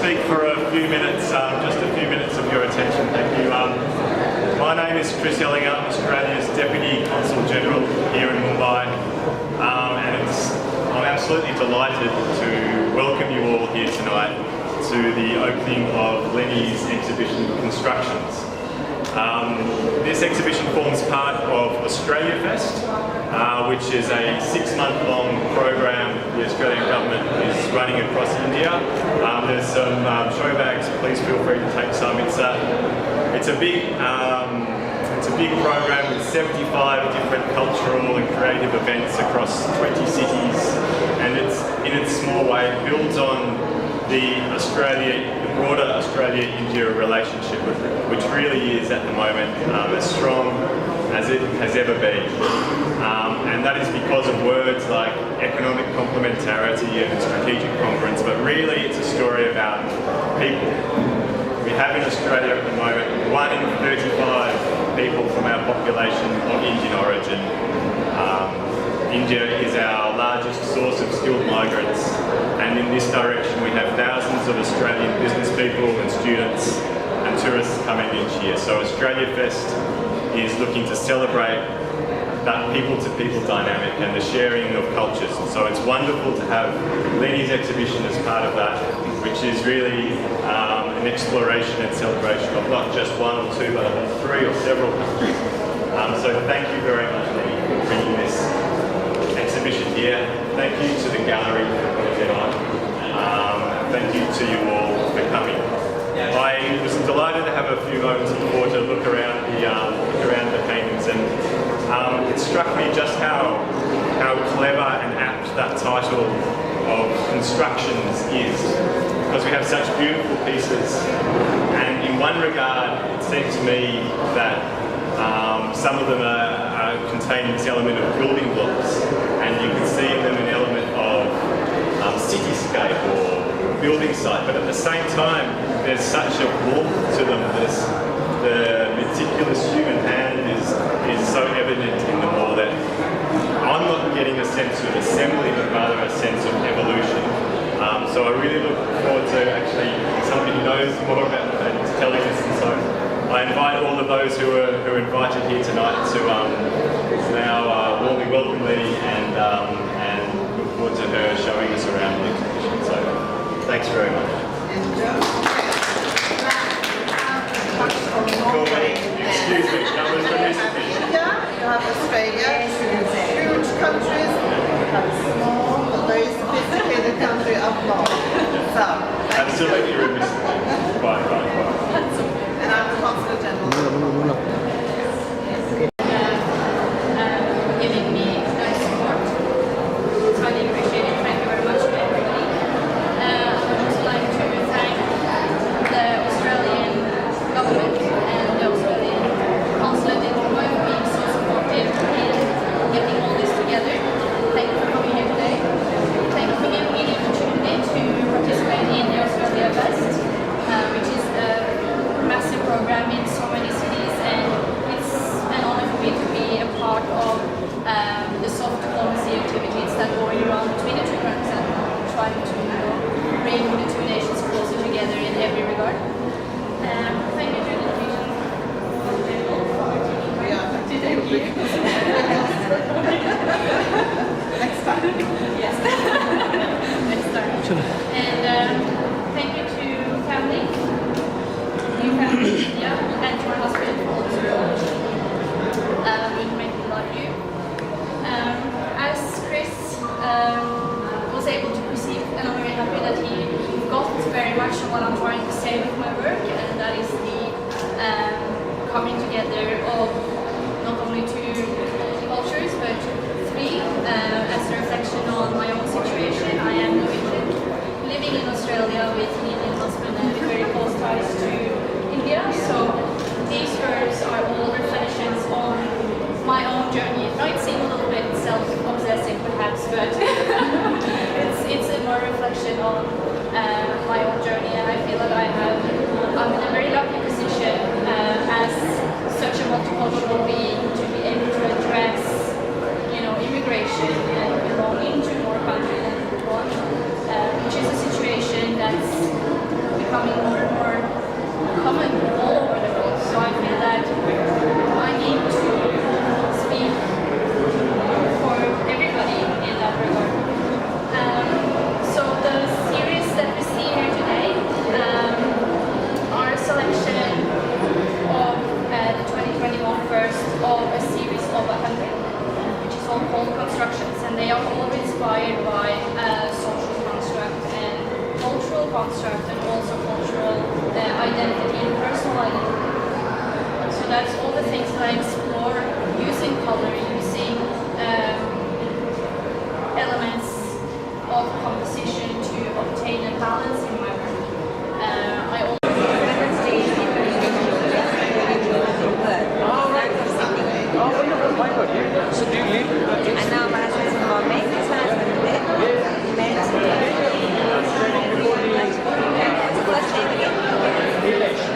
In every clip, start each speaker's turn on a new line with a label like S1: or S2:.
S1: speak for a few minutes, just a few minutes of your attention. Thank you. My name is Chris Ellinger, Australia's Deputy Consul General here in Mumbai, and I'm absolutely delighted to welcome you all here tonight to the opening of Lenny's exhibition Constructions. This exhibition forms part of Australia Fest, which is a 6-month-long program the Australian government is running across India. There's some show bags, please feel free to take some. It's a big program with 75 different cultural and creative events across 20 cities, and it's, in its small way, it builds on the broader Australia-India relationship, which really is at the moment as strong as it has ever been. And that is because of words like economic complementarity and strategic congruence, but really it's a story about people. We have in Australia at the moment 1 in 35 people from our population of Indian origin. India is our largest source of skilled migrants, and in this direction we have thousands of Australian business people and students and tourists coming each year. So Australia Fest is looking to celebrate that people-to-people dynamic and the sharing of cultures. And so it's wonderful to have Lenny's exhibition as part of that, which is really an exploration and celebration of not just 1 or 2, but 3 or several countries. So thank you very much, Lenny, for bringing this exhibition here. Thank you to the gallery for putting it on. Thank you to you all for coming. I was delighted to have a few moments before to look around the paintings, and it struck me just how clever and apt that title of Constructions is, because we have such beautiful pieces, and in one regard it seemed to me that some of them are containing this element of building blocks, and you can see in them an element of cityscape or building site, but at the same time there's such a warmth to them. The meticulous human hand is so evident in them all that I'm not getting a sense of assembly, but rather a sense of evolution. So I really look forward to actually somebody who knows more about the paintings telling us, and so I invite all of those who are invited here tonight to now warmly welcome Lenny and look forward to her showing us around the exhibition. So thanks very much. Excuse me, that was from this exhibition.
S2: You have Australia, huge countries, you have small, but very sophisticated country up north. So,
S1: absolutely remiss. Right.
S2: And I'm the Consul General.
S3: Giving me support. It's highly appreciated. Thank you very much to everybody. I would also like to thank the Australian government and the Australian consulate in Mumbai for being so supportive in getting all this together. Thank you for coming here today. Thank you for giving me the opportunity to participate in the Australia Fest, which is a massive program in so many cities, and it's an honor for me to be a part of the soft diplomacy activities that are going around between the two countries and trying to bring the two nations closer together in every regard. Thank you for the invitation. Thank you.
S2: Next time.
S3: Yes. Next time. And thank you to family, new family, yeah, and to my husband for all the support. It made me love you. As Chris was able to perceive, and I'm very happy that he got very much of what I'm trying to say with my work, and that is the coming together of not only 2 cultures, but 3, as a reflection on my own situation. I am Norwegian, living in Australia with an Indian husband and with very close ties to India. So these words are all reflections on my own journey. It might seem a little bit self-obsessive perhaps, but it's a more reflection on my own journey, and I feel that I'm in a very lucky position as such a multicultural being to be able to address, immigration and belonging to more countries than one, which is a situation that's construct and also cultural identity and personal identity. So that's all the things that I explore using color, using elements of composition to obtain a balance in my work. I also
S4: So do you live?
S5: And now my husband's in Bombay. This one has been there. First name again? Nilesh.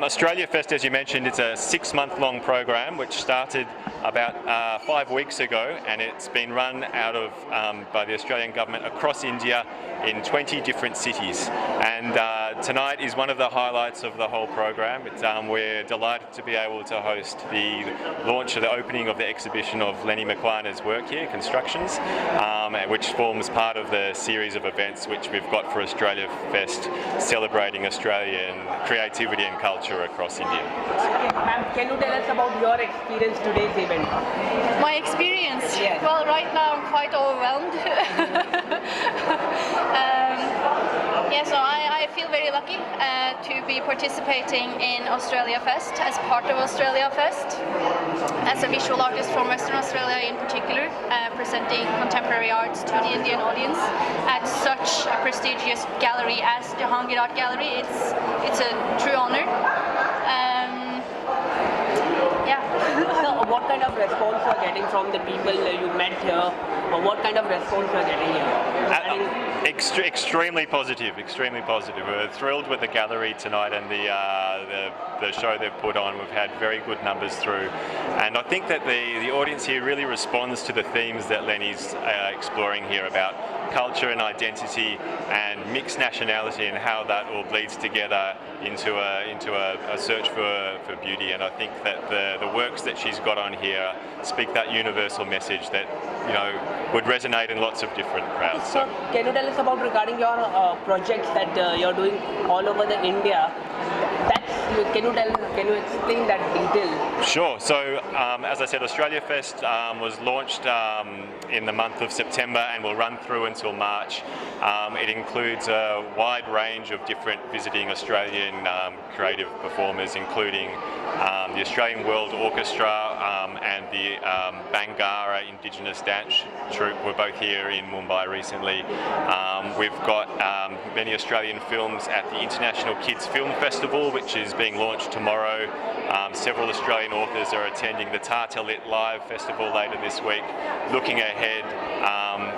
S1: Australia Fest, as you mentioned, it's a 6-month-long program which started about 5 weeks ago, and it's been run out of by the Australian government across India in 20 different cities. And tonight is one of the highlights of the whole program. We're delighted to be able to host the launch of the opening of the exhibition of Lenny Makwane's work here, Constructions, which forms part of the series of events which we've got for Australia Fest, celebrating Australian creativity and culture across India.
S4: Ma'am, can you tell us about your experience today's event?
S3: my experience.
S4: Yes.
S3: Well, right now I'm quite overwhelmed. So I feel very lucky to be participating in Australia Fest as part of Australia Fest, as a visual artist from Western Australia in particular, presenting contemporary arts to the Indian audience at such a prestigious gallery as Jahangir Art Gallery. It's a true honor.
S4: So what kind of response you are getting from the people you met here, or what kind of response you are getting here?
S1: Extremely positive, extremely positive. We're thrilled with the gallery tonight and the show they've put on. We've had very good numbers through, and I think that the audience here really responds to the themes that Lenny's exploring here about culture and identity and mixed nationality, and how that all bleeds together into a search for beauty. And I think that the works that she's got on here speak that universal message that, you know, would resonate in lots of different crowds.
S4: So can you tell us about regarding your projects that you're doing all over the India? Can you explain that detail?
S1: Sure. So, as I said, Australia Fest was launched in the month of September and will run through until March. It includes a wide range of different visiting Australian creative performers, including the Australian World Orchestra and the Bangara Indigenous Dance Troupe were both here in Mumbai recently. We've got many Australian films at the International Kids Film Festival, which is being launched tomorrow. Several Australian authors are attending the Tata Lit Live Festival later this week. Looking ahead,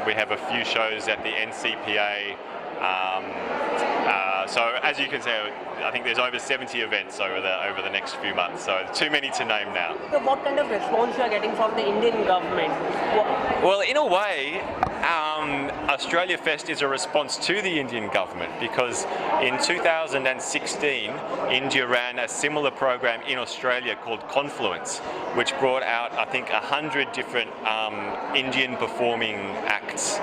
S1: we have a few shows at the NCPA. So as you can see, I think there's over 70 events over the next few months, so too many to name now.
S4: So what kind of response you are getting from the Indian government?
S1: Well, in a way, Australia Fest is a response to the Indian government, because in 2016 India ran a similar program in Australia called Confluence, which brought out, I think, 100 different Indian performing acts,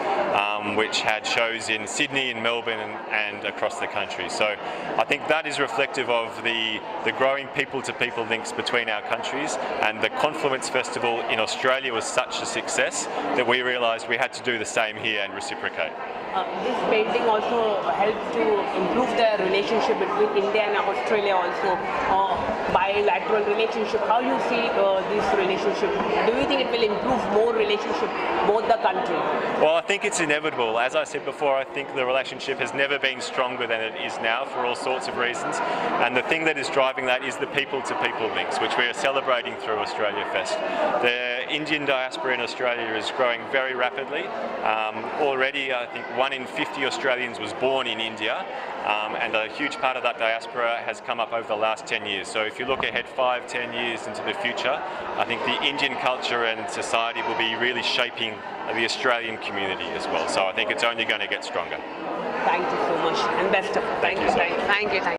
S1: which had shows in Sydney and Melbourne and across the country. So I think that is reflective of the growing people-to-people links between our countries, and the Confluence Festival in Australia was such a success that we realised we had to do the same here and reciprocate.
S4: This painting also helped to improve the relationship between India and Australia also, bilateral relationship. How you see this relationship? Do you think it will improve more relationship both the countries?
S1: Well, I think it's inevitable. As I said before, I think the relationship has never been stronger than it is now for all sorts of reasons. And the thing that is driving that is the people-to-people links, which we are celebrating through Australia Fest. The Indian diaspora in Australia is growing very rapidly. Already, I think 1 in 50 Australians was born in India, and a huge part of that diaspora has come up over the last 10 years. So if you look ahead 5-10 years into the future, I think the Indian culture and society will be really shaping the Australian community as well. So I think it's only going to get stronger.
S4: Thank you so much, and best of luck.
S1: Thank you, sir.
S4: Thank you.